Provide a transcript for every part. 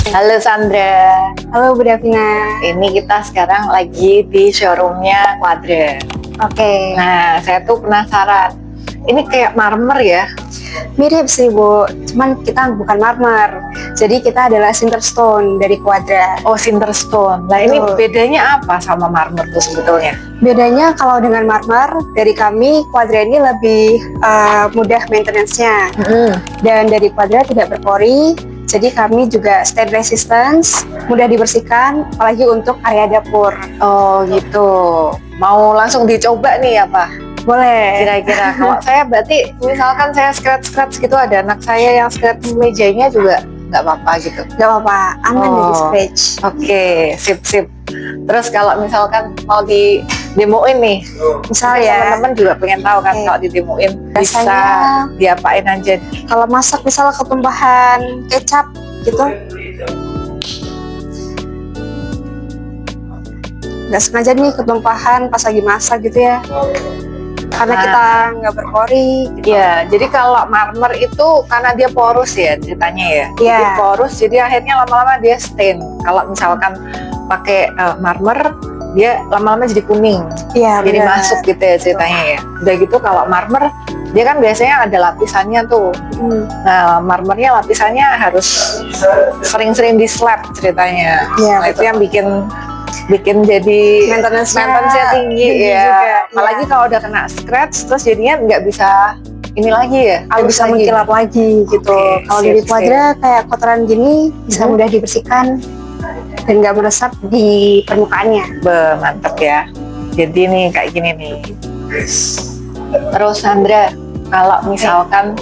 Halo Sandra, Halo Bu Davina. ini kita sekarang lagi di showroomnya Quadra. Oke. Nah, saya tuh penasaran, ini kayak marmer ya? Mirip sih Bu, cuman kita bukan marmer. Jadi kita adalah Sinterstone dari Quadra. Oh, Sinterstone. Nah, ini Betul. bedanya apa sama marmer tuh sebetulnya? Bedanya kalau dengan marmer, dari kami Quadra ini lebih mudah maintenance-nya. Dan dari Quadra tidak berpori, jadi kami juga stain resistance, mudah dibersihkan, apalagi untuk area dapur. Oh gitu. Mau langsung dicoba nih ya Pak? Boleh. Kira-kira kalau saya berarti misalkan saya scratch gitu, ada anak saya yang scratch mejanya juga nggak apa-apa gitu? Gak apa-apa, aman dari scratch. Oke, sip. Terus kalau misalkan mau di demoin nih, Misal ya, teman-teman juga pengen tahu kan kalau didemoin bisa Biasanya- diapain aja? kalau masak misal ketumpahan kecap gitu, nggak sengaja nih ketumpahan pas lagi masak gitu ya, karena kita nggak berpori gitu. Ya, jadi kalau marmer itu karena dia porus ya ceritanya ya. Jadi Iya. porus, jadi akhirnya lama-lama dia stain. Kalau misalkan pakai marmer, dia lama-lama jadi kuning. Iya, Jadi benar. masuk gitu ya ceritanya ya. Udah gitu kalau marmer, dia kan biasanya ada lapisannya tuh. Nah, marmernya lapisannya harus sering-sering di slap ceritanya. Iya, Nah, itu betul. yang bikin jadi Maintenance-nya tinggi tinggi ya. juga, Apalagi iya. kalau udah kena scratch, terus jadinya nggak bisa ini lagi ya, Nggak halus bisa lagi. mengkilap lagi gitu. Oke, Kalau sip, dari sip. Quadra kayak kotoran gini bisa mudah dibersihkan dan nggak meresap di permukaannya. Mantep ya. Jadi nih kayak gini nih. Terus Sandra, kalau misalkan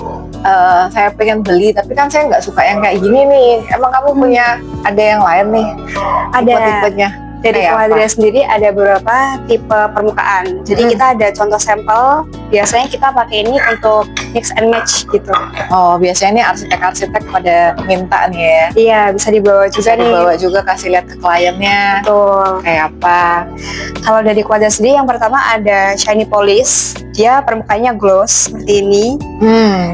saya pengen beli, tapi kan saya nggak suka yang kayak gini nih. Emang kamu punya ada yang lain nih? Ada. Tipe-tipenya? Dari Kayak Quadra apa? sendiri ada beberapa tipe permukaan. Jadi kita ada contoh sampel. Biasanya kita pakai ini untuk mix and match gitu. Oh, biasanya ini arsitek-arsitek pada minta nih ya. Iya, bisa dibawa juga Bisa nih. dibawa juga, kasih lihat ke kliennya. Betul. Kayak apa? Kalau dari Quadra sendiri yang pertama ada shiny polish. Dia permukaannya gloss seperti ini.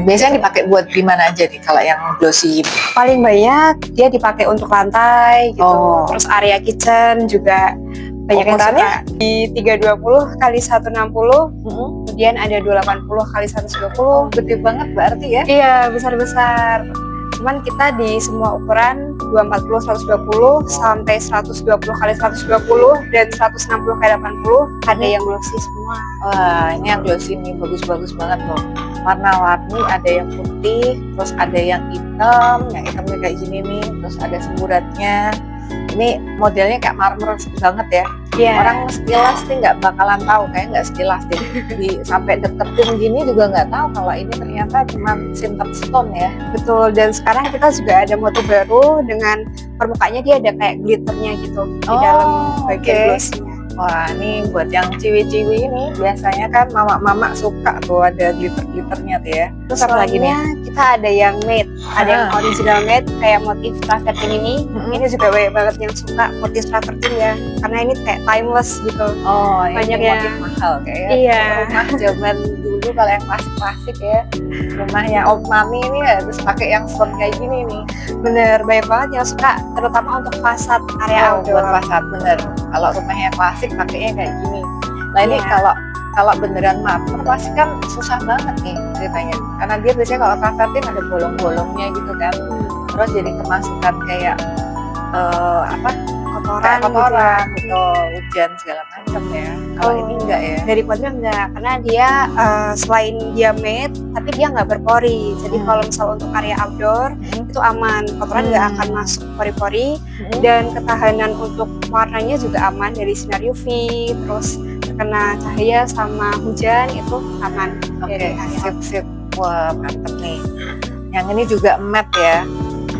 Biasanya dipakai buat gimana aja nih kalau yang glossy? Paling banyak dia dipakai untuk lantai gitu. Oh. Terus area kitchen juga banyak yang Ukurannya? suka. Di 320 kali 160, kemudian ada 280 kali 120. Gede banget berarti ya? Iya, besar-besar. Cuman kita di semua ukuran 240 120 sampai 120 kali 120 dan 160 kali 80 ada yang glossy semua. Wah, ini yang glossy nih bagus-bagus banget loh. Warna-warni, ada yang putih, terus ada yang hitamnya kayak gini nih, terus ada semburatnya. Ini modelnya kayak marmer banget ya. Iya. Orang sekilas sih nggak bakalan tahu, kayak nggak sekilas deh. Sampai deketin gini juga nggak tahu kalau ini ternyata cuma Sinterstone ya. Betul, dan sekarang kita juga ada motif baru dengan permukaannya dia ada kayak glitternya gitu di dalam bagian oke. glossy-nya. Wah, ini buat yang ciwi-ciwi ini biasanya kan mama-mama suka tuh ada glitter-glitternya tuh ya. Terus apa lagi nih? Soalnya kita ada yang matte, ada yang original matte kayak motif travertine ini. Ini juga banyak banget yang suka motif travertine ya, karena ini kayak timeless gitu. Oh, Banyak ini ya. motif mahal kayak Iya. rumah zaman dulu kalau yang klasik-klasik ya. Rumahnya Om Mami ini harus pakai yang stone kayak gini nih. Bener, banyak banget yang suka, terutama untuk fasad area outdoor. Buat fasad bener. Kalau rumahnya klasik pakainya kayak gini. Nah ini Iya. kalau beneran marmer pasti kan susah banget nih ceritanya. Karena dia biasanya kalau travertine ada bolong-bolongnya gitu kan. Terus jadi kemasukan kayak Kotoran, kotoran gitu. gitu, hujan segala macam ya. Kalau ini enggak ya. Dari Quadra enggak, karena dia selain dia matte, tapi dia nggak berpori. Jadi kalau misal untuk area outdoor itu aman, kotoran nggak akan masuk pori-pori, dan ketahanan untuk warnanya juga aman dari sinar UV, terus terkena cahaya sama hujan itu aman. Oke, Dari area sip. Wah, mantep nih. Yang ini juga matte ya.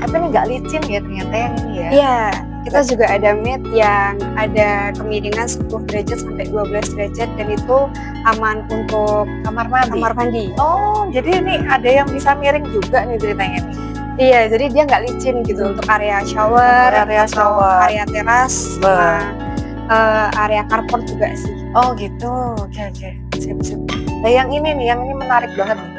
Tapi ini nggak licin ya ternyata yang ini ya. Iya, kita juga ada matte yang ada kemiringan 10 derajat sampai 12 derajat dan itu aman untuk Kamar mandi. Oh, Jadi ini ada yang bisa miring juga nih ceritanya nih. iya, jadi dia nggak licin gitu untuk area shower, Area atau shower. area teras, sama area carport juga sih. Oh gitu, oke. Sip. Nah yang ini nih, yang ini menarik banget nih.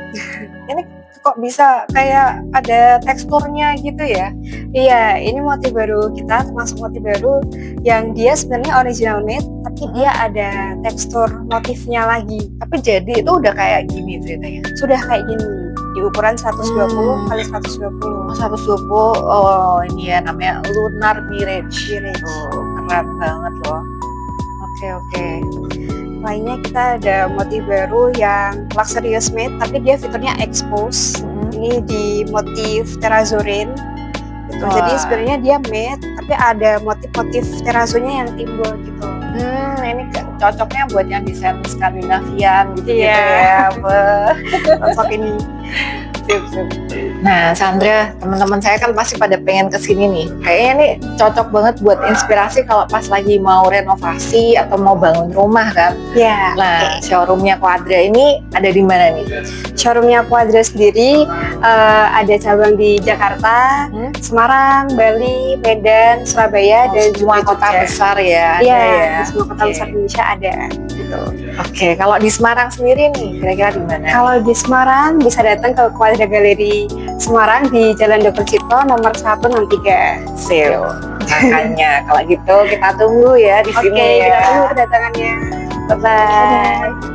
Ini kok bisa kayak ada teksturnya gitu ya? Iya, ini motif baru kita, termasuk motif baru yang dia sebenarnya original made, tapi dia ada tekstur motifnya lagi. Tapi jadi itu udah kayak gini ceritanya. Sudah kayak gini, di ukuran 120 kali 120. 120, oh ini ya namanya Lunar Mirage. Mirage. Oh, keren banget loh. Oke. Lainnya kita ada motif baru yang luxurious made, tapi dia fiturnya expose. Ini di motif terrazzorin. Gitu. Jadi sebenarnya dia matte, tapi ada motif-motif terrazzonya yang timbul gitu. Ini cocoknya buat yang desain Skandinavian gitu, Iya. ya. Cocok ini. Sip. Nah, Sandra, teman-teman saya kan pasti pada pengen kesini nih. Kayaknya nih cocok banget buat inspirasi kalau pas lagi mau renovasi atau mau bangun rumah kan. Ya. Nah, showroomnya Quadra ini ada di mana nih? Showroomnya Quadra sendiri ada cabang di Jakarta, Semarang, Bali, Medan, Surabaya, dan semua juga kota Jogja. besar ya. Iya, ada ya. di semua kota besar Indonesia ada. Gitu. Oke, kalau di Semarang sendiri nih, kira-kira di mana? Kalau di Semarang bisa datang ke Quadra Galeri Semarang di Jalan Dr. Cipto nomor 163. Sip. Makanya kalau gitu kita tunggu ya di Oke, sini kita ya. tunggu kedatangannya. Bye-bye.